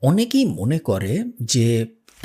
অনেকেই মনে করে যে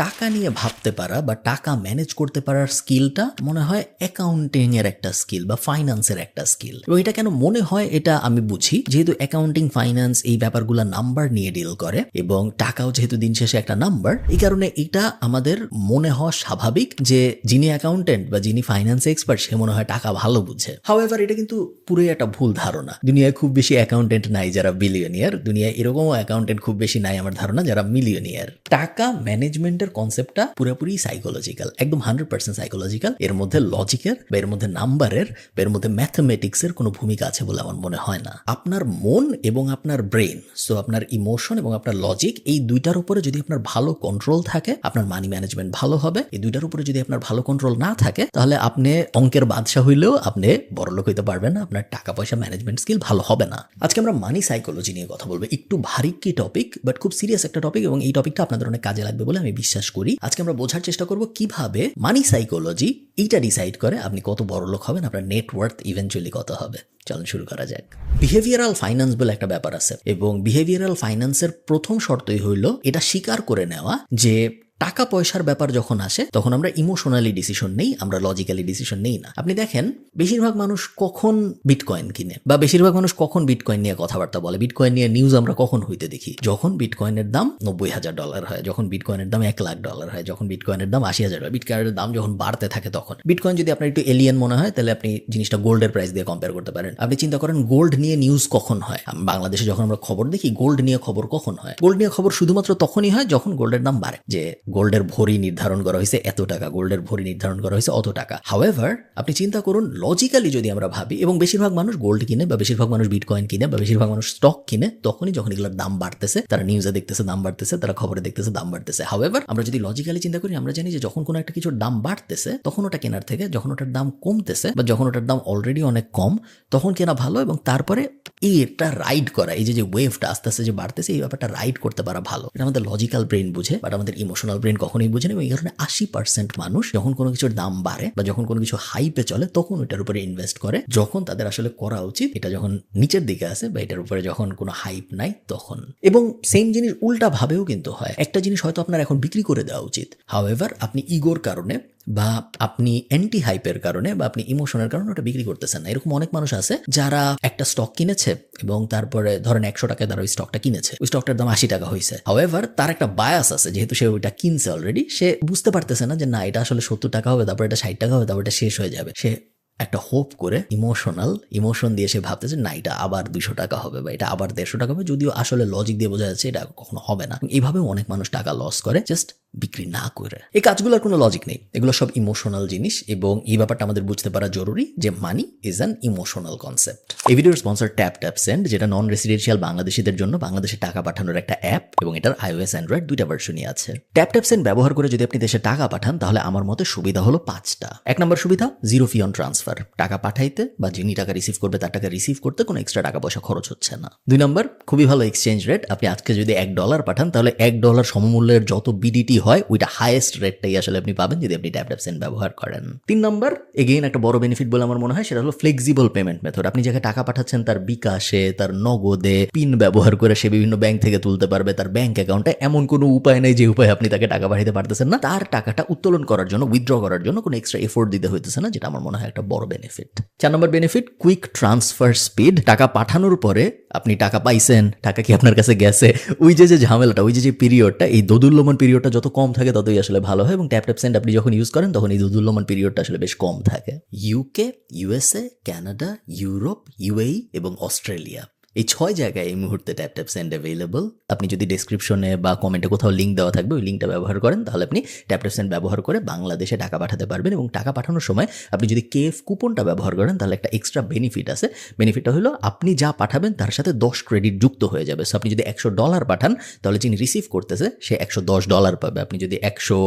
টাকা নিয়ে ভাবতে পারা বা টাকা ম্যানেজ করতে পারার স্কিলটা মনে হয় অ্যাকাউন্টিং এর একটা স্কিল বা ফাইন্যান্সের একটা স্কিল। এবং এটা কেন মনে হয় এটা আমি বুঝি, যেহেতু অ্যাকাউন্টিং ফাইন্যান্স এই ব্যাপারগুলো নাম্বার নিয়ে ডিল করে এবং টাকাও যেহেতু দিন শেষে একটা নাম্বার, এই কারণে এটা আমাদের মনে হওয়া স্বাভাবিক যে যিনি অ্যাকাউন্টেন্ট বা যিনি ফাইন্যান্স এক্সপার্ট সে মনে হয় টাকা ভালো বুঝে। হাউএভার এটা কিন্তু পুরোই একটা ভুল ধারণা। দুনিয়ায় খুব বেশি অ্যাকাউন্টেন্ট নাই যারা বিলিয়নিয়ার, দুনিয়ায় এরকমও অ্যাকাউন্টেন্ট খুব বেশি নাই আমার ধারণা যারা মিলিয়নিয়ার। টাকা ম্যানেজমেন্টের কনসেপ্টটা পুরোপুরি সাইকোলজিক্যাল, একদম 100% সাইকোলজিক্যাল। এর মধ্যে লজিকের বা এর মধ্যে নাম্বারের বা এর মধ্যে ম্যাথমেটিক্সের কোনো ভূমিকা আছে বলে আমার মনে হয় না। আপনার মন এবং আপনার ব্রেন, সো আপনার ইমোশন এবং আপনার লজিক, এই দুইটার উপরে যদি আপনার ভালো কন্ট্রোল থাকে আপনার মানি ম্যানেজমেন্ট ভালো হবে। এই দুইটার উপরে যদি আপনার ভালো কন্ট্রোল না থাকে তাহলে আপনি অঙ্কের বাদশা হইলেও আপনি বড়লোক হইতে পারবেন না, আপনার টাকা পয়সা ম্যানেজমেন্ট স্কিল ভালো হবে না। আজকে আমরা মানি সাইকোলজি নিয়ে কথা বলবো। একটু ভারী কি টপিক, বাট খুব সিরিয়াস একটা টপিক এবং এই টপিকটা আপনাদের অনেক কাজে লাগবে বলে আমি বিশ্বাস করি। আজকে আমরা বোঝার চেষ্টা করব কিভাবে মানি সাইকোলজি এইটা ডিসাইড করে আপনি কত বড় লোক হবেন, আপনার নেটওয়ার্থ ইভেন্চুয়ালি কত হবে। চলুন শুরু করা যাক। বিহেভিয়ারাল ফাইন্যান্স বলে একটা ব্যাপার আছে এবং বিহেভিয়ারাল ফাইন্যান্সের প্রথম শর্তই হইল এটা স্বীকার করে নেওয়া যে টাকা পয়সার ব্যাপার যখন আসে তখন আমরা ইমোশনালি ডিসিশন নেই, আমরা লজিক্যালি ডিসিশন নেই না। আপনি দেখেন বেশিরভাগ মানুষ কখন বিটকয়েন কিনে বা বেশিরভাগ মানুষ কখন বিটকয়েন নিয়ে কথাবার্তা বলে, বিটকয়েন নিয়ে নিউজ আমরা কখন হইতে দেখি? যখন বিটকয়েনের দাম $90,000 হয়, যখন বিটকয়েনের দাম $1,00,000 হয়, যখন বিটকয়েনের দাম $80,000, বিটকয়েনের দাম যখন বাড়তে থাকে তখন। বিটকয়েন যদি আপনার একটু এলিয়েন মনে হয় তাহলে আপনি জিনিসটা গোল্ডের প্রাইস দিয়ে কম্পেয়ার করতে পারেন। আপনি চিন্তা করেন গোল্ড নিয়ে নিউজ কখন হয়? বাংলাদেশে যখন আমরা খবর দেখি গোল্ড নিয়ে খবর কখন হয়? গোল্ড নিয়ে খবর শুধুমাত্র তখনই হয় যখন গোল্ডের দাম বাড়ে, যে গোল্ডের ভরি নির্ধারণ করা হয়েছে এত টাকা, গোল্ডের ভরি নির্ধারণ করা হয়েছে অত টাকা। হাউএভার আপনি চিন্তা করুন লজিক্যালি যদি আমরা ভাবি, এবং বেশিরভাগ মানুষ গোল্ড কিনে বা বেশিরভাগ মানুষ বিটকয়েন কিনে বা বেশিরভাগ মানুষ স্টক কিনে তখনই যখন এগুলোর দাম বাড়তেছে, তারা নিউজে দেখতেছে দাম বাড়তেছে, তারা খবরে দেখতেছে দাম বাড়তেছে। হাউএভার আমরা যদি লজিক্যালি চিন্তা করি আমরা জানি যে যখন কোনো একটা কিছুর দাম বাড়তেছে তখন ওটা কেনার থেকে যখন ওটার দাম কমতেছে বা যখন ওটার দাম অলরেডি অনেক কম তখন কেনা ভালো, এবং তারপরে এটা রাইড করা, এই যে ওয়েভটা আস্তে আস্তে যে বাড়তেছে এই ব্যাপারটা রাইড করতে পারা ভালো। এটা আমাদের লজিক্যাল ব্রেন বুঝে, বাট আমাদের ইমোশনাল ব্রেন কখনোই বুঝে না। এবং এই কারণে 80% মানুষ যখন কোনো কিছুর দাম বাড়ে বা যখন কোনো কিছু হাইপে চলে তখন ওইটার উপরে ইনভেস্ট করে, যখন তাদের আসলে করা উচিত এটা যখন নিচের দিকে আসে বা এটার উপরে যখন কোনো হাইপ নাই তখন। এবং সেম জিনিস উল্টা ভাবেও কিন্তু হয়। একটা জিনিস হয়তো আপনার এখন বিক্রি করে দেওয়া উচিত, হাউএভার আপনি ইগোর কারণে বা আপনি অ্যান্টি হাইপের কারণে বা আপনি ইমোশনের কারণে ওটা বিক্রি করতেছেন না। এরকম অনেক মানুষ আছে যারা একটা স্টক কিনেছে এবং তারপরে ধরেন 100 টাকায় তারা ওই স্টকটা কিনেছে, ওই স্টকটার দাম 80 টাকা হয়েছে। হাউএভার তার একটা বায়াস আছে, যেহেতু সে ওইটা কিনছে অলরেডি, সে বুঝতে পারতেছে না যে না এটা আসলে 70 টাকা হবে, তারপর এটা 60 টাকা হবে, তারপর এটা শেষ হয়ে যাবে। সে একটা হোপ করে ইমোশন দিয়ে সে ভাবতেছে না এটা আবার 200 টাকা হবে বা এটা আবার 150 টাকা হবে, যদিও আসলে লজিক দিয়ে বোঝা যাচ্ছে এটা কখনো হবে না। এইভাবেও অনেক মানুষ টাকা লস করে জাস্ট বিক্রি না করে। এই কাজগুলোর কোনো লজিক নেই, এগুলো সব ইমোশনাল জিনিস এবং এই ব্যাপারটা আমাদের বুঝতে পারা জরুরি যে money is an emotional concept. এই ভিডিওর স্পন্সর ট্যাপ সেন্ড, যেটা নন রেসিডেন্সিয়াল বাংলাদেশিদের জন্য বাংলাদেশে টাকা পাঠানোর একটা অ্যাপ এবং এটার iOS অ্যান্ড্রয়েড দুইটা ভার্সনই আছে। ট্যাপ সেন্ড ব্যবহার করে যদি আপনি দেশে টাকা পাঠান তাহলে আমার মতে সুবিধা হলো 5টা। 1 নম্বর সুবিধা, জিরো ফি অন ট্রান্সফার। টাকা পাঠাইতে বা যিনি টাকা রিসিভ করবে তার টাকা রিসিভ করতে কোনো এক্সট্রা টাকা পয়সা খরচ হচ্ছে না। 2 নম্বর, খুবই ভালো এক্সচেঞ্জ রেট। আপনি আজকে যদি $1 পাঠান তাহলে $1 সমমূল্যের যত বিডিটি হয় ওইটা হাইয়েস্ট রেটটাই আসলে আপনি পাবেন যদি আপনি ট্যাপ সেন্ড ব্যবহার করেন। 3 নম্বর, এগেইন একটা বড় বেনিফিট বলে আমার মনে হয়, সেটা হলো ফ্লেক্সিবল পেমেন্ট মেথড। আপনি যাকে টাকা পাঠাচ্ছেন তার বিকাশে, তার নগদে, পিন ব্যবহার করে সে বিভিন্ন ব্যাংক থেকে তুলতে পারবে, তার ব্যাংক অ্যাকাউন্টে এমন কোনো উপায় নেই যে উপায় আপনি তাকে টাকা পাঠাতে পারতেছেন না। তার টাকাটা উত্তোলন করার জন্য, উইথড্র করার জন্য কোনো এক্সট্রা এফোর্ট দিতে হইতেছে না, যেটা আমার মনে হয় একটা বড় বেনিফিট। 4 নম্বর বেনিফিট, কুইক ট্রান্সফার স্পিড। টাকা পাঠানোর পরে আপনি টাকা পাইছেন, টাকা কি আপনার কাছে গেছে, ওই যে ঝামেলাটা, ওই যে পিরিয়ডটা, এই দোদুল্যমান পিরিয়ডটা যত কম থাকে ততই আসলে ভালো হয়। এবং ট্যাপ সেন্ড আপনি যখন ইউজ করেন তখন এই দোদুল্যমান পিরিয়ডটা আসলে বেশ কম থাকে। UK, USA, Canada, Europe, UAE এবং অস্ট্রেলিয়া, এই 6 জায়গায় এই মুহূর্তে ট্যাপ সেন্ড অ্যাভেলেবল। আপনি যদি ডেসক্রিপশনে বা কমেন্টে কোথাও লিঙ্ক দেওয়া থাকবে ওই লিঙ্কটা ব্যবহার করেন তাহলে আপনি ট্যাপ সেন্ড ব্যবহার করে বাংলাদেশে টাকা পাঠাতে পারবেন। এবং টাকা পাঠানোর সময় আপনি যদি কেএফ কুপনটা ব্যবহার করেন তাহলে একটা এক্সট্রা বেনিফিট আছে। বেনিফিটটা হলো আপনি যা পাঠাবেন তার সাথে 10 ক্রেডিট যুক্ত হয়ে যাবে। সো আপনি যদি $100 পাঠান তাহলে যিনি রিসিভ করতেছে সে $110 পাবে। আপনি যদি 100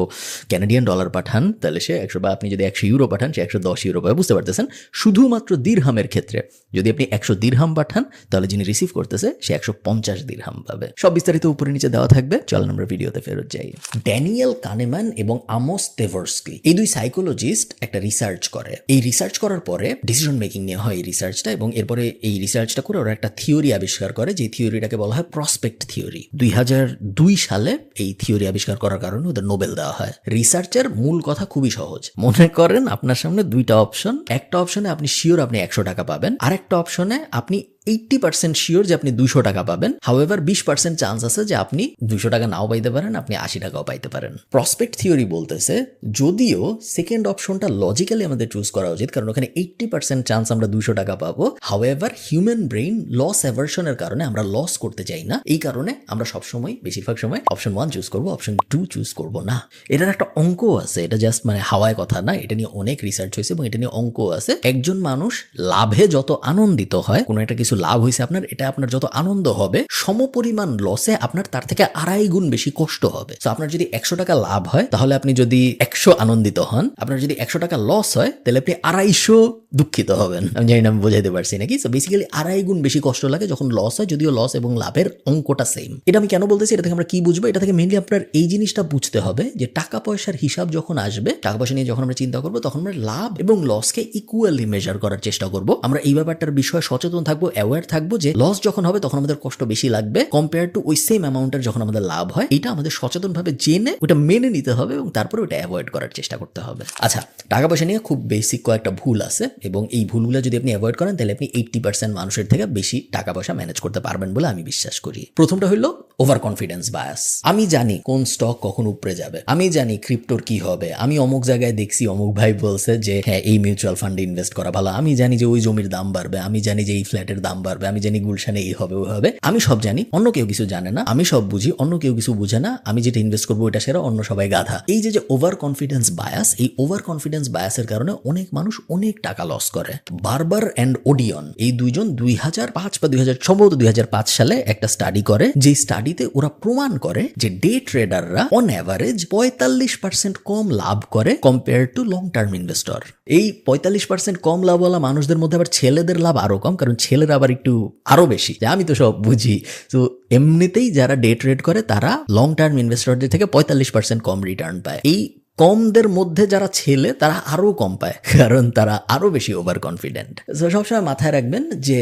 ক্যানাডিয়ান ডলার পাঠান তাহলে সে 100, বা আপনি যদি 100 ইউরো পাঠান সে 110 ইউরো পাবে। বুঝতে পারতেছেন? শুধুমাত্র দিরহামের ক্ষেত্রে যদি আপনি 100 দিরহাম পাঠান তাহলে যিনি রিসিভ করতেছে সে 150 দিরহাম পাবে। সব বিস্তারিত উপরে নিচে দেওয়া থাকবে, চলেন আমরা ভিডিওতে ফেরত যাই। ড্যানিয়েল কানেমান এবং আমোস তেভরস্কি এই দুই সাইকোলজিস্ট একটা রিসার্চ করে। এই রিসার্চ করার পরে ডিসিশন মেকিং নিয়ে হয় এই রিসার্চটা, এবং এরপরে এই রিসার্চটা করে ওরা একটা থিওরি আবিষ্কার করে, যে থিওরিটাকে বলা হয় প্রসপেক্ট থিওরি। 2002 সালে এই থিওরি আবিষ্কার করার কারণে ওদের নোবেল দেওয়া হয়। রিসার্চের মূল কথা খুবই সহজ। মনে করেন আপনার সামনে দুইটা অপশন, একটা অপশনে আপনি শিওর আপনি 100 টাকা পাবেন, আর একটা অপশনে আপনি 80% শিওর যে আপনি 200 টাকা পাবেন। হাউএভার 20% চান্স আছে যে আপনি 200 টাকা নাও পাইতে পারেন, আপনি 80 টাকাও পাইতে পারেন। প্রসপেক্ট থিওরি বলতেছে যদিও সেকেন্ড অপশনটা লজিক্যালি আমাদের চুজ করা উচিত, কারণ ওখানে 80% চান্স আমরা 200 টাকা পাবো। হাউএভার হিউম্যান ব্রেইন লস অ্যাভারশনের কারণে আমরা লস করতে চাই না, এই কারণে আমরা সবসময় বেশিরভাগ সময় অপশন 1 চুজ করবো, অপশন 2 চুজ করবো না। এটার একটা অঙ্ক আছে, এটা জাস্ট মানে হাওয়ায় কথা না, এটা নিয়ে অনেক রিসার্চ হয়েছে এবং এটা নিয়ে অঙ্ক আছে। একজন মানুষ লাভে যত আনন্দিত হয়, কোনো একটা কিছু লাভ হয়েছে আপনার, এটা আপনার যত আনন্দ হবে, সমপরিমাণ লসে আপনার তার থেকে 2.5 গুণ বেশি কষ্ট হবে। তো আপনার যদি 100 টাকা লাভ হয়, তাহলে আপনি যদি 100 আনন্দিত হন, আপনার যদি 100 টাকা লস হয়, তাহলে আপনি 250 দুঃখিত হবেন। আমি জানি না আমি বোঝাইতে পারছি নাকি। তো বেসিক্যালি 2.5 গুণ বেশি কষ্ট লাগে যখন লস হয়, যদিও লস এবং লাভের অঙ্কটা সেম। এটা আমি কেন বলতেছি, এটা থেকে আমরা কি বুঝবো? এটা থেকে মেইনলি আপনার এই জিনিসটা বুঝতে হবে যে টাকা পয়সার হিসাব যখন আসবে, টাকা পয়সা নিয়ে যখন আমরা চিন্তা করবো, তখন আমরা লাভ এবং লসকে ইকুয়ালি মেজার করার চেষ্টা করবো। আমরা এই ব্যাপারটার বিষয়ে সচেতন থাকবো, অ্যাওয়্যার থাকবো যে লস যখন হবে তখন আমাদের কষ্ট বেশি লাগবে কম্পেয়ার টু ওই সেম অ্যামাউন্টের যখন আমাদের লাভ হয়। এটা আমাদের সচেতনভাবে জেনে ওটা মেনে নিতে হবে এবং তারপরে ওটা অ্যাভয়েড করার চেষ্টা করতে হবে। আচ্ছা, টাকা পয়সা নিয়ে খুব বেসিক কয়েকটা ভুল আছে, এবং এই ভুলগুলো যদি আপনি অ্যাভয়েড করেন, তাহলে আপনি 80% মানুষের থেকে বেশি টাকা পয়সা ম্যানেজ করতে পারবেন বলে আমি বিশ্বাস করি। প্রথমটা হলো ওভার কনফিডেন্স বায়াস। আমি জানি কোন স্টক কখন উপরে যাবে, আমি জানি ক্রিপ্টোর কি হবে, আমি অমুক জায়গায় দেখছি অমুক ভাই বলছে যে হ্যাঁ এই মিউচুয়াল ফান্ডে ইনভেস্ট করা ভালো, আমি জানি যে ওই জমির দাম বাড়বে, আমি জানি যে এই ফ্ল্যাটের দাম বাড়বে, আমি জানি গুলশানে এই হবে ওই হবে। আমি সব জানি, অন্য কেউ কিছু জানে না। আমি সব বুঝি, অন্য কেউ কিছু বুঝে না। আমি যেটা ইনভেস্ট করবো ওটা সেরা, অন্য সবাই গাধা। এই যে ওভার কনফিডেন্স বায়াস, এই ওভার কনফিডেন্স বায়াসের কারণে অনেক মানুষ অনেক টাকা লস করে। বারবার অ্যান্ড ওডিয়ন এই দুইজন 2005 বা 2005 সালে একটা স্টাডি করে, যে স্টাডিতে ওরা প্রমাণ করে যে ডে ট্রেডাররা অন অ্যাভারেজ 45% কম লাভ করে compare to long term investor. এই 45% কম লাভওয়ালা মানুষদের মধ্যে আবার ছেলেদের লাভ আরো কম, কারণ ছেলেরা আবার একটু আরো বেশি। আমি তো সব বুঝি। তো এমনিতেই যারা ডে ট্রেড করে তারা লং টার্ম ইনভেস্টরদের থেকে 45% কম রিটার্ন পায়। এই কমদের মধ্যে যারা ছেলে তারা আরো কম পায়, কারণ তারা আরো বেশি ওভার কনফিডেন্ট। সবসময় মাথায় রাখবেন যে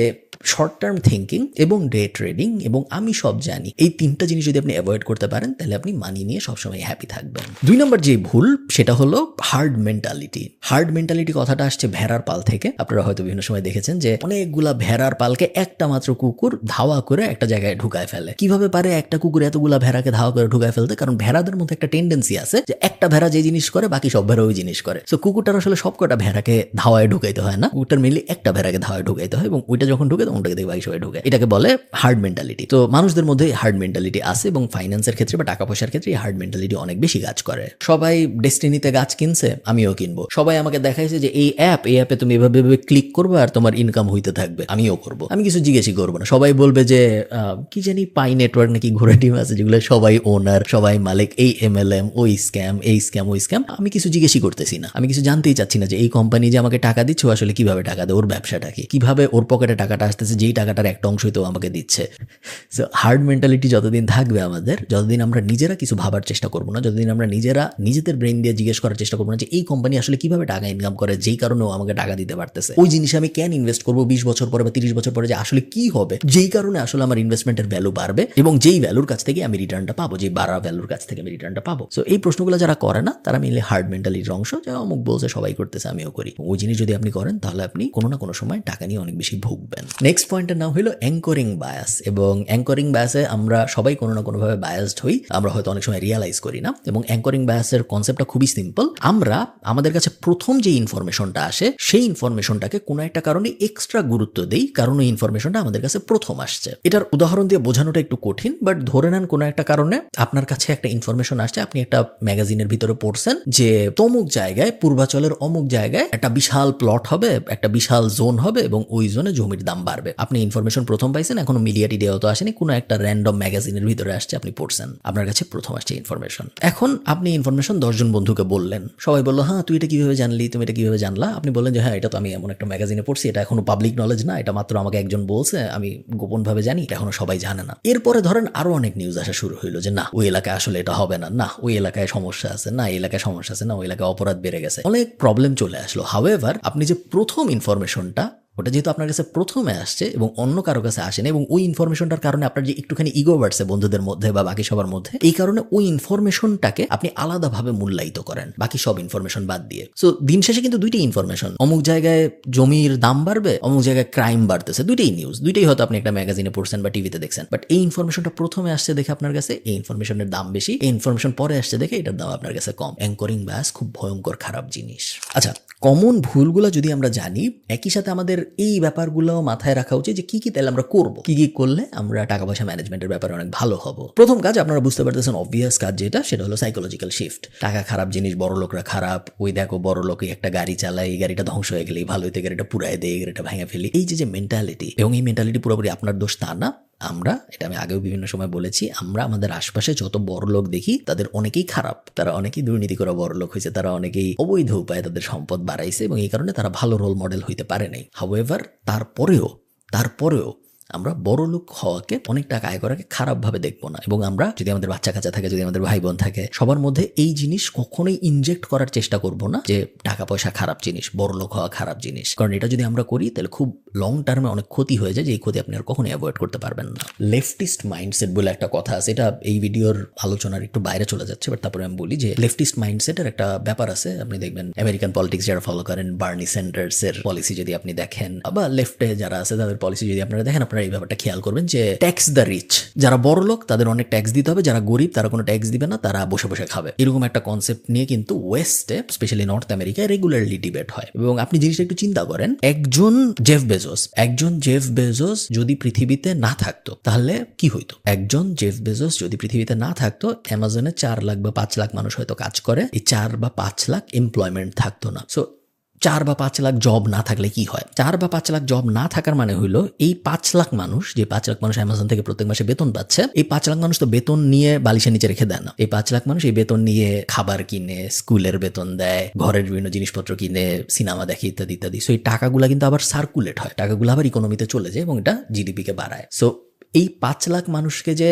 শর্ট টার্ম থিঙ্কিং এবং ডে ট্রেডিং এবং আমি সব জানি, এই তিনটা জিনিস যদি আপনি অ্যাভয়েড করতে পারেন, তাহলে আপনি মানি নিয়ে সবসময় হ্যাপি থাকবেন। 2 নম্বর যে ভুল, সেটা হলো হার্ড মেন্টালিটি। হার্ড মেন্টালিটি কথাটা আসছে ভেড়ার পাল থেকে। আপনারা হয়তো বিভিন্ন সময় দেখেছেন যে অনেকগুলা ভেড়ার পালকে একটা মাত্র কুকুর ধাওয়া করে একটা জায়গায় ঢুকায় ফেলে। কিভাবে পারে একটা কুকুর এতগুলা ভেড়াকে ধাওয়া করে ঢুকায় ফেলতে? কারণ ভেড়াদের মধ্যে একটা টেন্ডেন্সি আছে যে একটা ভেড়া যে জিনিস করে বাকি সব ভেড়া ওই জিনিস করে। সো কুকুরটার আসলে সবকটা ভেড়াকে ধাওয়ায় ঢুকাইতে হয় না, কুকুরটার মেনলি একটা ভেড়াকে ধাওয়ায় ঢুকাইতে হয়, এবং ওইটা যখন ঢুকে তখন ওটাকে দেখে বাকি সবাই ঢুকে। এটাকে বলে হার্ড মেন্টালিটি। তো মানুষদের মধ্যে হার্ড মেন্টালিটি আছে, এবং ফাইন্যান্সের ক্ষেত্রে বা টাকা পয়সার ক্ষেত্রে হার্ড মেন্টালিটি অনেক বেশি কাজ করে। সবাই ডেস্টিনিতে গাছ কিনছে, আমিও কিনবো। সবাই আমাকে দেখাইছে যে এই অ্যাপে তুমি এভাবে ক্লিক করবে আর তোমার ইনকাম হইতে থাকবে, আমিও করবো। আমি কিছু জিজ্ঞেসই করবো না। সবাই বলবে যে কি জানি পাই নেটওয়ার্ক নাকি ঘোরা টিম আছে, যেগুলো সবাই ওনার, সবাই মালিক, এই MLM, ওই স্ক্যাম, এই স্ক্যাম, ওই স্ক্যাম। আমি কিছু জিজ্ঞেসই করতেছি না, আমি কিছু জানতেই চাচ্ছি না যে এই কোম্পানি যে আমাকে টাকা দিচ্ছে আসলে কিভাবে টাকা দেয়, ওর ব্যবসাটা কি, কিভাবে ওর পকেটে টাকাটা আসতেছে, যেই টাকাটার একটা অংশই তো আমাকে দিচ্ছে। সো হার্ড মেন্টালিটি যতদিন থাকবে আমাদের, যতদিন আমরা নিজেরা কিছু ভাবার চেষ্টা করবো না, যতদিন আমরা নিজেরা নিজেদের ব্রেন দিয়ে জিজ্ঞেস করার চেষ্টা করবো না যে এই কোম্পানি আসলে কিভাবে টাকা ইনকাম করে, যেই কারণে ও আমাকে টাকা দিতে পারতেছে, ওই জিনিসে আমি কেন ইনভেস্ট করবো 20 বছর পরে বা 30 বছর পরে, যে আসলে কি হবে, যেই কারণে আসলে আমার ইনভেস্টমেন্টের ভ্যালু বাড়বে এবং যেই ভ্যালুর কাছ থেকে আমি রিটার্নটা পাবো, যেই বাড়া ভ্যালুর কাছ থেকে আমি রিটার্নটা পাবো। সো এই প্রশ্নগুলো যারা করে না, তারা মেনলি হার্ড মেন্টালিটির অংশ, যে অমুক বলছে সবাই করতেছে আমিও করি। ওই জিনিস যদি আপনি করেন, তাহলে আপনি কোনো না কোনো সময় টাকা নিয়ে অনেক বেশি ভুগবেন। নেক্সট পয়েন্টের নাম হলো অ্যাঙ্করিং বায়াস। এবং অ্যাঙ্করিং বায়াসে আমরা সবাই কোনো না কোনোভাবে বায়াসড হই, আমরা হয়তো অনেক সময় রিয়ালাইজ করি না। এবং অ্যাঙ্করিং বায়াসের কনসেপ্টটা খুবই সিম্পল। আমরা আমাদের কাছে প্রথম যে ইনফরমেশনটা আসে, সেই ইনফরমেশনটাকে কোনো একটা কারণে এক্সট্রা গুরুত্ব দেই, কারণ ওই ইনফরমেশনটা আমাদের কাছে প্রথম আসছে। এটার উদাহরণ দিয়ে বোঝানোটা একটু কঠিন, বাট ধরে নেন কোনো একটা কারণে আপনার কাছে একটা ইনফরমেশন আসছে, আপনি একটা ম্যাগাজিনের ভিতরে পড়ছেন যে তমুক জায়গায়, পূর্বাচলের অমুক জায়গায় একটা বিশাল প্লট হবে, একটা বিশাল জোন হবে এবং ওই জোনে জমির দাম বাড়বে। পারবে। আপনি ইনফরমেশন প্রথম পাইছেন, এখনো মিডিয়া টিডিয়াও তো আসেনি, কোনো একটা র্যান্ডম ম্যাগাজিনের ভিতরে আসছে, আপনি পড়ছেন, আপনার কাছে প্রথম আসছে ইনফরমেশন। এখন আপনি ইনফরমেশন 10 জন বন্ধুকে বললেন, সবাই বললো হ্যাঁ তুই এটা কিভাবে জানলি, তুমি এটা কিভাবে জানলা? আপনি বললেন যে হ্যাঁ এটা তো আমি এমন একটা ম্যাগাজিনে পড়ছি, এটা এখনো পাবলিক নলেজ না, এটা মাত্র আমাকে একজন বলছে, আমি গোপনভাবে জানি, এটা এখনো সবাই জানে না। এরপরে ধরেন আরো অনেক নিউজ আসা শুরু হইলো যে না ওই এলাকায় আসলে এটা হবে না, না ওই এলাকায় সমস্যা আছে, না এই এলাকায় সমস্যা আছে, না ওই এলাকায় অপরাধ বেড়ে গেছে, অনেক প্রবলেম চলে আসলো। হাউএভার আপনি যে প্রথম ইনফরমেশনটা, ওটা যেহেতু আপনার কাছে প্রথমে আসছে এবং অন্য কারো কাছে আসেনি, এবং ওই ইনফরমেশনটার কারণে আপনার যে একটুখানি ইগো বাড়ছে বন্ধুদের মধ্যে বা বাকি সবার মধ্যে, এই কারণে ওই ইনফরমেশনটাকে আপনি আলাদাভাবে মূল্যায়িত করেন বাকি সব ইনফরমেশন বাদ দিয়ে। সো দিন শেষে কিন্তু দুইটাই ইনফরমেশন, অমুক জায়গায় জমির দাম বাড়বে, অমুক জায়গায় ক্রাইম বাড়তেছে, দুইটাই নিউজ, দুইটাই হয়তো আপনি একটা ম্যাগাজিনে পড়ছেন বা টিভিতে দেখছেন, বাট এই ইনফরমেশনটা প্রথমে আসছে দেখে আপনার কাছে এই ইনফরমেশনের দাম বেশি, এই ইনফরমেশন পরে আসছে দেখে এটার দাম আপনার কাছে কম। অ্যাঙ্করিং বায়াস খুব ভয়ঙ্কর খারাপ জিনিস। আচ্ছা, কমন ভুলগুলো যদি আমরা জানি, একই সাথে আমাদের এই ব্যাপারগুলো মাথায় রাখা উচিত যে কি কি তাহলে আমরা করব, কি কি করলে আমরা টাকা পয়সা ম্যানেজমেন্টের ব্যাপারে অনেক ভালো হব। প্রথম কাজ আপনারা বুঝতে পারতেছেন, অবভিয়াস কাজ যেটা, সেটা হলো সাইকোলজিক্যাল শিফট। টাকা খারাপ জিনিস, বড় লোকরা খারাপ, ওই দেখো বড় লোকই একটা গাড়ি চালায়, এই গাড়িটা ধ্বংস হয়ে গেলে ভালো হইতে গাড়িটা পুরাই দেয়, গাড়িটা ভেঙে ফেলি, এই যে মেন্টালিটি, এবং এই মেন্টালিটি পুরোপুরি আপনার দোষ তা না। এটা আমি আগেও বিভিন্ন সময় বলেছি, আমরা আমাদের আশপাশে যত বড় লোক দেখি তাদের অনেকেই খারাপ, তারা অনেকেই দুর্নীতি করে বড় লোক হয়েছে, তারা অনেকেই অবৈধ উপায়ে তাদের সম্পদ বাড়াইছে এবং এই কারণে তারা ভালো রোল মডেল হইতে পারে নাই। হাউএভার তারপরেও আমরা বড় লোক হওয়াকে, অনেক টাকা আয় করাকে খারাপভাবে দেখবো না, এবং আমরা যদি আমাদের বাচ্চা কাচ্চা থাকে, যদি আমাদের ভাই বোন থাকে, সবার মধ্যে এই জিনিস কখনোই ইনজেক্ট করার চেষ্টা করব না যে টাকা পয়সা খারাপ জিনিস, বড় লোক হওয়া খারাপ জিনিস, কারণ এটা যদি আমরা করি তাহলে খুব লং টার্মে অনেক ক্ষতি হয়ে যায়, যে এই ক্ষতি আপনি আর কখনোই অ্যাভয়েড করতে পারবেন না। লেফটিস্ট মাইন্ডসেট বলে একটা কথা আছে, এটা এই ভিডিওর আলোচনার একটু বাইরে চলে যাচ্ছে, বাট তারপরে আমি বলি যে লেফটিস্ট মাইন্ডসেটের একটা ব্যাপার আছে। আপনি দেখবেন আমেরিকান পলিটিক্স যারা ফলো করেন, বার্নি স্যান্ডার্সের পলিসি যদি আপনি দেখেন, বা লেফটে যারা আছে তাদের পলিসি যদি আপনারা দেখেন, আপনারা এই ব্যাপারটা খেয়াল করবেন যে ট্যাক্স দ্য রিচ, যারা বড় লোক তাদের অনেক ট্যাক্স দিতে হবে, যারা গরিব তারা কোনো ট্যাক্স দিবে না, তারা বসে বসে খাবে। এরকম একটা কনসেপ্ট নিয়ে কিন্তু ওয়েস্টে, স্পেশালি নর্থ আমেরিকায় রেগুলারলি ডিবেট হয়। এবং আপনি জিনিসটা একটু চিন্তা করেন, একজন জেফ বেজোস যদি পৃথিবীতে না থাকতো তাহলে কি হইতো? একজন জেফ বেজোস যদি পৃথিবীতে না থাকতো, অ্যামাজনে 4 লাখ বা 5 লাখ মানুষ হয়তো কাজ করে, এই 4 বা 5 লাখ এমপ্লয়মেন্ট থাকতো না। সো 4 বা 5 লাখ জব না থাকলে কি হয়? 4 বা 5 লাখ জব না থাকার মানে হইলো এই 5 লাখ মানুষ, যে 5 লাখ মানুষ অ্যামাজন থেকে প্রত্যেক মাসে বেতন পাচ্ছে, এই 5 লাখ মানুষ তো বেতন নিয়ে বালিশের নিচে রেখে দেয় না। এই 5 লাখ মানুষ এই বেতন নিয়ে খাবার কিনে, স্কুলের বেতন দেয়, ঘরের বিভিন্ন জিনিসপত্র কিনে, সিনেমা দেখে, ইত্যাদি ইত্যাদি। সো এই টাকাগুলা কিন্তু আবার সার্কুলেট হয়, টাকাগুলো আবার ইকোনমিতে চলে যায় এবং এটা জিডিপিকে বাড়ায়। সো এই 5 লাখ মানুষকে যে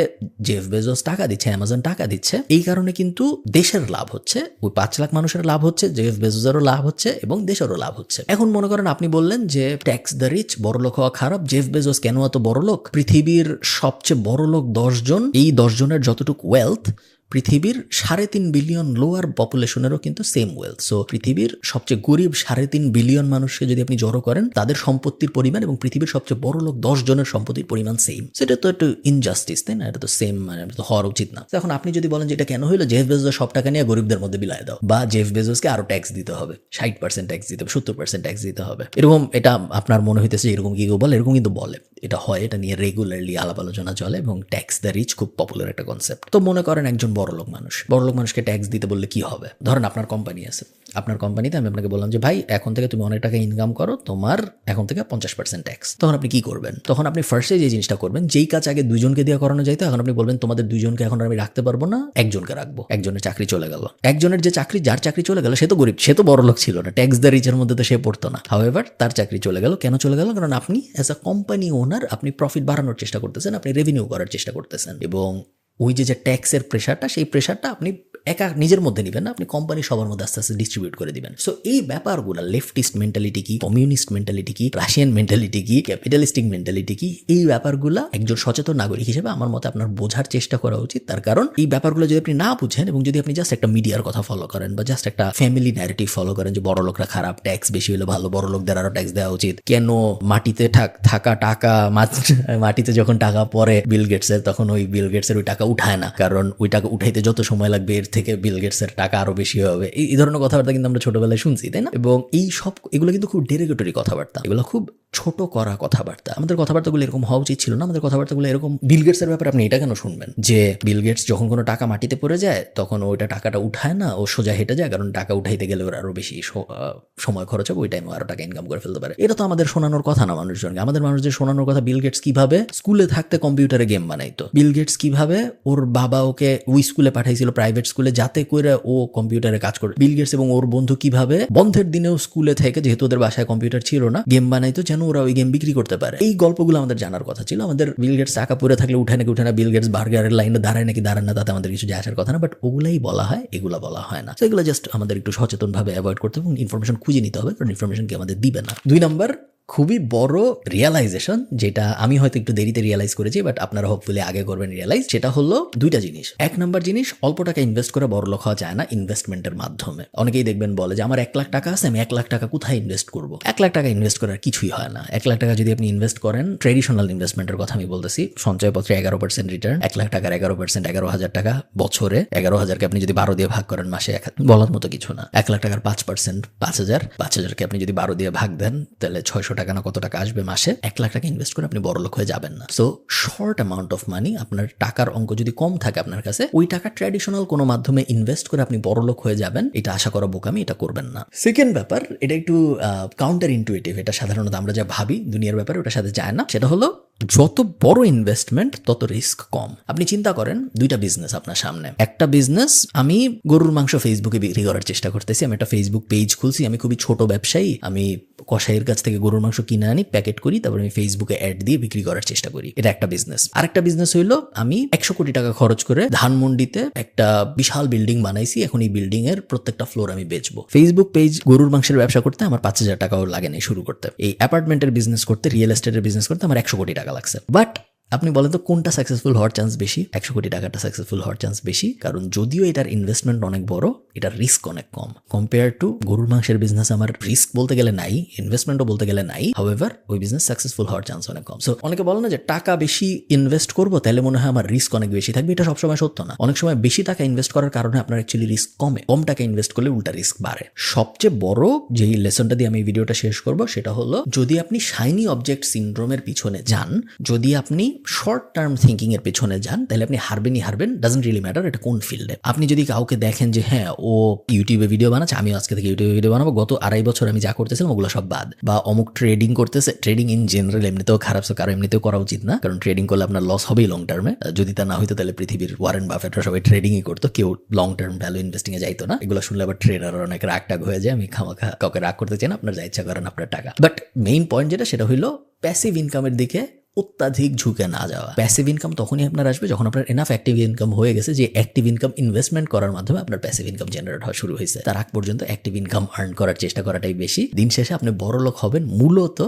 জেফ বেজোস টাকা দিচ্ছে, অ্যামাজন টাকা দিচ্ছে, এই কারণে কিন্তু দেশের লাভ হচ্ছে, ওই 5 লাখ মানুষের লাভ হচ্ছে, জেফ বেজোসেরও লাভ হচ্ছে এবং দেশেরও লাভ হচ্ছে। এখন মনে করেন আপনি বললেন যে ট্যাক্স দ্য রিচ, বড় লোক হওয়া খারাপ, জেফ বেজোস কেন এত বড় লোক? পৃথিবীর সবচেয়ে বড় লোক 10 জন, এই 10 জনের যতটুকু ওয়েলথ, পৃথিবীর 3.5 বিলিয়ন লোয়ার পপুলেশনেরও কিন্তু সেম ওয়েলথ। সো পৃথিবীর সবচেয়ে গরিব 3.5 বিলিয়ন মানুষকে যদি আপনি জড়ো করেন, তাদের সম্পত্তির পরিমাণ এবং পৃথিবীর সবচেয়ে বড় লোক 10 জনের সম্পত্তির পরিমাণ সেম। সেটা তো একটু ইনজাস্টিস, তাই না? এটা তো সেম, মানে তো হওয়ার উচিত না। এখন আপনি যদি বলেন যে এটা কেন হইলো, জেফ বেজোস সব টাকা নিয়ে গরিবদের মধ্যে বিলায় দাও, বা জেফ বেজোসকে আরো ট্যাক্স দিতে হবে, 60% ট্যাক্স দিতে হবে, 70% ট্যাক্স দিতে হবে, এরকম এটা আপনার মনে হইতেছে এরকম কি বলে? এরকম কিন্তু বলে, এটা হয়, এটা নিয়ে রেগুলারলি আলাপ আলোচনা চলে এবং ট্যাক্স দ্য রিচ খুব পপুলার একটা কনসেপ্ট। তো মনে করেন একজন বড় লোক মানুষকে ট্যাক্স দিতে বললে কি হবে? ধরেন আপনার কোম্পানি আছে, আপনার কোম্পানিতে আমি আপনাকে বললাম যে ভাই এখন থেকে তুমি অনেক টাকা ইনকাম করো, তোমার এখন থেকে 50% ট্যাক্স। তখন আপনি কি করবেন? তখন আপনি ফার্স্টে যে জিনিসটা করবেন, যেই কাজ আগে 2 জনকে দিয়ে করানো যাইতো, এখন আপনি বলবেন তোমাদের 2 জনকে এখন আমি রাখতে পারবো না, 1 জনকে রাখবো। একজনের চাকরি চলে গেল, একজনের যার চাকরি চলে গেল সে তো গরিব, সে তো বড় লোক ছিল না, ট্যাক্স দ্য রিচের মধ্যে তো সে পড়তো না। হাউএভার তার চাকরি চলে গেল, কেন চলে গেল? কারণ আপনি অ্যাজ আ কোম্পানি ওনার আপনি প্রফিট বাড়ানোর চেষ্টা করতেছেন, আপনি রেভিনিউ করার চেষ্টা করতেছেন, এবং ওই যে ট্যাক্সের প্রেশারটা, সেই প্রেশারটা আপনি একা নিজের মধ্যে নিবেন না, আপনি কোম্পানি সবার মধ্যে আস্তে আস্তে ডিস্ট্রিবিউট করে দিবেন। সো এই ব্যাপারগুলো, লেফটিস্ট মেন্টালিটি কি, কমিউনিস্ট মেন্টালিটি কি, রাশিয়ান মেন্টালিটি কি, ক্যাপিটালিস্টিক মেন্টালিটি কি, এই ব্যাপারগুলো একজন সচেতন নাগরিক হিসেবে আমার মতে আপনার বোঝার চেষ্টা করা উচিত। তার কারণ এই ব্যাপারগুলো যদি আপনি না বুঝেন এবং যদি আপনি জাস্ট একটা মিডিয়ার কথা ফলো করেন বা জাস্ট একটা ফ্যামিলি ন্যারেটিভ ফলো করেন যে বড় লোকরা খারাপ, ট্যাক্স বেশি হলে ভালো, বড় লোকদের আরো ট্যাক্স দেওয়া উচিত, কেন মাটিতে থাকা টাকা, মাটিতে যখন টাকা পড়ে বিল গেটসের, তখন ওই বিল গেটসের ওই টাকা উঠায় না, কারণ ওই টাকা উঠাইতে যত সময় লাগবে এর থেকে বিল গেটসের টাকা আরো বেশি হবে। এই ধরনের কথাবার্তা কিন্তু আমরা ছোটবেলায় শুনছি, তাই না? এবং এগুলো কিন্তু খুব ডেরিগেটরি কথাবার্তা, এগুলো খুব ছোট করা কথাবার্তা। আমাদের কথাবার্তাগুলো এরকম হওয়া উচিত ছিল না। আমাদের কথাবার্তাগুলো এরকম, বিল গেটসের ব্যাপারে আপনি এটা কেন শুনবেন যে বিল গেটস যখন কোনো টাকা মাটিতে পড়ে যায় তখন ওইটা টাকাটা উঠায় না, ও সোজা হেঁটে যায়, কারণ টাকা উঠাইতে গেলে ওর আরো বেশি সময় খরচ হবে, ওই টাইমে আরো টাকা ইনকাম করে ফেলতে পারে। এটা তো আমাদের শোনানোর কথা না মানুষজনকে। আমাদের মানুষদের শোনানোর কথা বিল গেটস কিভাবে স্কুলে থাকতে কম্পিউটারে গেম বানাইতো, বিল গেটস কিভাবে ওর বাবা ওকে ওই স্কুলে পাঠাইছিল প্রাইভেট স্কুলে যাতে করে ও কম্পিউটারে কাজ করে, বিল গেটস এবং ওর বন্ধু কিভাবে বন্ধের দিনেও স্কুলে থেকে, যেহেতু ওদের বাসায় কম্পিউটার ছিল না, গেম বানাইতো যেন ওরা ওই গেম বিক্রি করতে পারে। এই গল্পগুলো আমাদের জানার কথা ছিল। আমাদের বিল গেটস টাকা পড়ে থাকলে উঠায় নাকি উঠে না, বিল গেটস বার্গারের লাইনে দাঁড়ায় নাকি দাঁড়ায় না, তাতে আমাদের কিছু যায় আসার কথা না। বাট ওগুলাই বলা হয়, এগুলা বলা হয় না। এগুলো জাস্ট আমাদের একটু সচেতন ভাবে অ্যাভয়েড করতে এবং ইনফরমেশন খুঁজে নিতে হবে, কারণ ইনফরমেশন কি আমাদের দিবে না। 2 নম্বর খুবই বড় রিয়েলাইজেশন, যেটা আমি হয়তো একটু দেরিতে রিয়েলাইজ করেছি, বাট আপনারা হোপফুলি আগে করবেন রিয়েলাইজ। সেটা হলো 2টা জিনিস। 1 নম্বর জিনিস, অল্প টাকা ইনভেস্ট করে বড় লোক হওয়া যায় না ইনভেস্টমেন্টের মাধ্যমে। অনেকেই দেখবেন বলে যে আমার 1 লাখ টাকা আছে, আমি 1 লাখ টাকা কোথায় ইনভেস্ট করবো। 1 লাখ টাকা ইনভেস্ট করার কিছুই হয় না। 1 লাখ টাকা যদি আপনি ইনভেস্ট করেন, ট্রেডিশনাল ইনভেস্টমেন্টের কথা আমি বলতেছি, সঞ্চয়পত্রে 11% রিটার্ন, 1 লাখ টাকার 11%, 11,000 টাকা বছরে, 11,000কে আপনি যদি 12 দিয়ে ভাগ করেন মাসে, বলার মতো কিছু না। 1 লাখ টাকার 5%, 5,000কে আপনি যদি 12 দিয়ে ভাগ দেন, তাহলে 600 টাকা না কত টাকা আসবে মাসে। 1 লাখ টাকা ইনভেস্ট করে আপনি বড় লোক হয়ে যাবেন না। So short amount of money, আপনার টাকার অঙ্ক যদি কম থাকে আপনার কাছে, ওই টাকা ট্র্যাডিশনাল কোনো মাধ্যমে ইনভেস্ট করে আপনি বড় লোক হয়ে যাবেন, এটা আশা করা বোকামি, এটা করবেন না। সেকেন্ড ব্যাপার, এটা একটু কাউন্টার ইনটুইটিভ, এটা সাধারণত আমরা যা ভাবি দুনিয়ার ব্যাপারে ওটার সাথে যায় না। সেটা হলো যত বড় ইনভেস্টমেন্ট তত রিস্ক কম। আপনি চিন্তা করেন 2টা বিজনেস আপনার সামনে। একটা বিজনেস, আমি গরুর মাংস ফেসবুকে বিক্রি করার চেষ্টা করতেছি, আমি একটা ফেসবুক পেজ খুলছি, আমি খুবই ছোট ব্যবসায়ী, আমি কসাইয়ের কাছ থেকে গরুর মাংস কিনে আনি, প্যাকেট করি, তারপর আমি ফেসবুকে অ্যাড দিয়ে বিক্রি করার চেষ্টা করি। এটা একটা বিজনেস। আরেকটা বিজনেস হইলো আমি 100 কোটি টাকা খরচ করে ধানমন্ডিতে একটা বিশাল বিল্ডিং বানাইছি, এখন এই বিল্ডিং এর প্রত্যেকটা ফ্লোর আমি বেচবো। ফেসবুক পেজ গরুর মাংসের ব্যবসা করতে আমার 5,000 টাকাও লাগে নাই শুরু করতে। এই অ্যাপার্টমেন্টের বিজনেস করতে, রিয়েল এস্টেটের বিজনেস করতে আমার 100 কোটি টাকা লাগছে। বাট আপনি বলেন তো কোনটা সাকসেসফুল হওয়ার চান্স বেশি? 100 কোটি টাকাটা সাকসেসফুল হওয়ার চান্স বেশি, কারণ যদিও এটার ইনভেস্টমেন্ট অনেক বড়, এটার রিস্ক অনেক কম কম্পেয়ার টু গরুর মাংসের বিজনেস। আমার রিস্ক বলতে গেলে নাই, ইনভেস্টমেন্টও বলতে গেলে নাই, হাউএভার ওই বিজনেস সাকসেসফুল হওয়ার চান্স অনেক কম। সো অনেকে বলে না যে টাকা বেশি ইনভেস্ট করবো তাহলে মনে হয় আমার রিস্ক অনেক বেশি থাকবে। এটা সবসময় সত্য না। অনেক সময় বেশি টাকা ইনভেস্ট করার কারণে আপনার অ্যাকচুয়ালি রিস্ক কমে, কম টাকা ইনভেস্ট করলে উল্টা রিস্ক বাড়ে। সবচেয়ে বড় যেই লেসনটা দিয়ে আমি ভিডিওটা শেষ করব সেটা হলো, যদি আপনি শাইনি অবজেক্ট সিনড্রোমের পিছনে যান, যদি আপনি শর্ট টার্ম থিঙ্কিং এর পেছনে যান, তাহলে আপনি হারবেন। ডাজন্ট রিয়েলি ম্যাটার এটা কোন ফিল্ডে। আপনি যদি কাউকে দেখেন যে হ্যাঁ ও ইউটিউবে ভিডিও বানাচ্ছে, আমি আজকে থেকে ইউটিউবে ভিডিও বানাবো, গত 2.5 বছর আমি যা করতেছিলাম ওগুলো সব বাদ, বা অমুক ট্রেডিং করতেছে, ট্রেডিং ইন জেনারেল এমনিতেও খারাপ, কারো এমনিতেও করা উচিত না, কারণ ট্রেডিং করলে আপনার লস হবেই লং টার্মে। যদি তা না হইতো তাহলে পৃথিবীর ওয়ারেন বাফেটরা সবাই ট্রেডিংই করতো, কেউ লং টার্ম ভ্যালু ইনভেস্টিং এ যাইতো না। এগুলো শুনলে আবার ট্রেডার অনেক রাগ টাগ হয়ে যায়। আমি খামাখা কাউকে রাগ করতে চাই না, আপনার যা ইচ্ছা করেন আপনার টাকা। বাট মেইন পয়েন্ট যেটা, সেটা হইলো প্যাসিভ ইনকামের দিকে অত্যাধিক ঝুঁকে না যাওয়া। প্যাসিভ ইনকাম তখনই আপনার আসবে যখন আপনার এনাফ অ্যাক্টিভ ইনকাম হয়ে গেছে, যে অ্যাক্টিভ ইনকাম ইনভেস্টমেন্ট করার মাধ্যমে আপনার প্যাসিভ ইনকাম জেনারেট হওয়া শুরু হয়েছে। তার আগ পর্যন্ত অ্যাক্টিভ ইনকাম আর্ন করার চেষ্টা করাটাই বেশি। দিন শেষে আপনি বড় লোক হবেন মূলত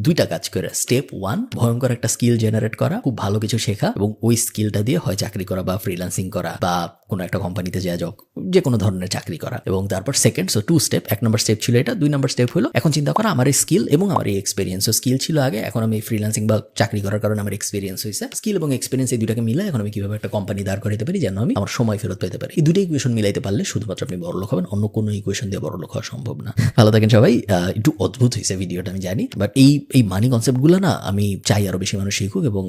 2টা কাজ করে। স্টেপ 1, ভয়ঙ্কর একটা স্কিল জেনারেট করা, খুব ভালো কিছু শেখা, এবং ওই স্কিলটা দিয়ে হয় চাকরি করা বা ফ্রিল্যান্সিং করা বা কোনো একটা কোম্পানিতে যে কোনো ধরনের চাকরি করা। এবং তারপর সেকেন্ড, সো 2 স্টেপ। 1 নম্বর স্টেপ ছিল এটা। 2 নম্বর স্টেপ হলো এখন চিন্তা করা আমার এই স্কিল এবং আমার এই এক্সপিরিয়েন্স। স্কিল ছিল আগে, এখন আমি ফ্রিল্যান্সিং বা চাকরি করার কারণে আমার এক্সপিরিয়েন্স হয়েছে। স্কিল এবং এক্সপিরিয়েন্স এই দুটাকে মিলে এখন আমি কিভাবে একটা কোম্পানি দাঁড় করাতে পারি যেন আমি আমার সময় ফেরত পেতে পারি। এই 2টা ইকুয়েশন মিলাইতে পারলে শুধুমাত্র আপনি বড় লোক হবেন, অন্য কোনো ইকুয়েশন দিয়ে বড় লোক হওয়া সম্ভব না। ভালো থাকেন সবাই। একটু অদ্ভুত হয়েছে ভিডিওটা আমি জানি, বাট এই মানি কনসেপ্টগুলো না আমি চাই আরো বেশি মানুষ শিখুক এবং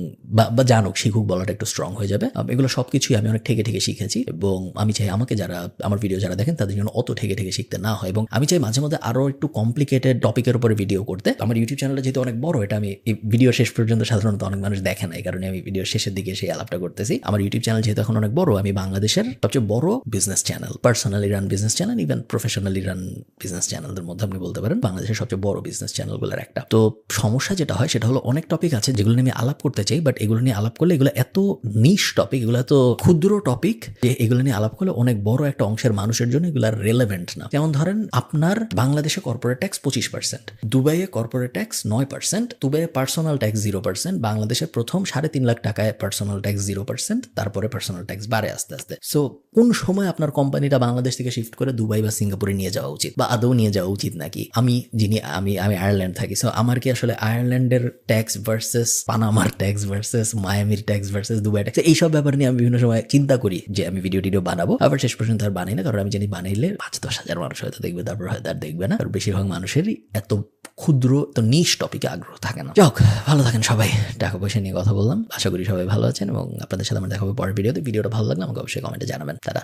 বা জানুক, শিখুক বলাটা একটু স্ট্রং হয়ে যাবে। এগুলো সবকিছুই আমি অনেক ঠেকে শিখেছি, এবং আমি চাই আমাকে যারা আমার ভিডিও যারা দেখেন তাদের জন্য অত ঠেকে শিখতে না হয়। এবং আমি চাই মাঝে মধ্যে আরো একটু কমপ্লিকেটেড টপিকের উপরে ভিডিও করতে। আমার ইউটিউব চ্যানেলটা যেহেতু অনেক বড়, এটা আমি এই ভিডিও শেষ পর্যন্ত সাধারণত অনেক মানুষ দেখে না, এই কারণে আমি ভিডিও শেষের দিকে সেই আলাপটা করতেছি। আমার ইউটিউব চ্যানেল যেহেতু এখন অনেক বড়, আমি বাংলাদেশের সবচেয়ে বড় business channel, personally run business channel, even professionally run business চ্যানেলদের মধ্যে আপনি বলতে পারেন বাংলাদেশের সবচেয়ে বড় বিজনেস চ্যানেলগুলোর একটা। তো সমস্যা যেটা হয় সেটা হলো অনেক টপিক আছে যেগুলো নিয়ে আমি আলাপ করতে চাই, বাট এগুলো নিয়ে আলাপ করলে এগুলো এত নিশ টপিক, এগুলো এত ক্ষুদ্র টপিক যে এগুলো নিয়ে আলাপ করলে অনেক বড় একটা অংশের মানুষের জন্য এগুলো রেলেভেন্ট না। যেমন ধরেন আপনার বাংলাদেশে কর্পোরেট ট্যাক্স 25%, দুবাইয়ে কর্পোরেট ট্যাক্স 9%, দুবাইয়ে পার্সোনাল ট্যাক্স 0%, বাংলাদেশে প্রথম 3.5 লাখ টাকায় পার্সোনাল ট্যাক্স 0%, তারপরে পার্সোনাল ট্যাক্স বাড়ে আস্তে আস্তে। সো কোন সময় আপনার কোম্পানিটা বাংলাদেশ থেকে শিফট করে দুবাই বা সিঙ্গাপুরে নিয়ে যাওয়া উচিত, বা আদৌ নিয়ে যাওয়া উচিত নাকি? আমি আয়ারল্যান্ড থাকি, সো আমার কি আসলে আয়ারল্যান্ডের ট্যাক্স ভার্সেস পানামার ট্যাক্স ভার্সেস মায়ামির ট্যাক্স ভার্সেস দুবাই ট্যাক্স, এইসব ব্যাপার নিয়ে আমি বিভিন্ন সময় চিন্তা করি যে আমি ভিডিও বানাবো, আবার শেষ পর্যন্ত আর বানাই না, কারণ আমি জানি বানাইলে 5-10 হাজার মানুষ হয়তো দেখবে, তারপর হয়তো আর দেখবে না। আর বেশিরভাগ মানুষেরই এত ক্ষুদ্র তো নিশ টপিকে আগ্রহ থাকে না। যাক, ভালো থাকেন সবাই। টাকা পয়সা নিয়ে কথা বললাম, আশা করি সবাই ভালো আছেন এবং আপনাদের সাথে আমার দেখা হবে পরের ভিডিওতে। ভিডিওটা ভালো লাগলে আমাকে অবশ্যই কমেন্টে জানাবেন। তারা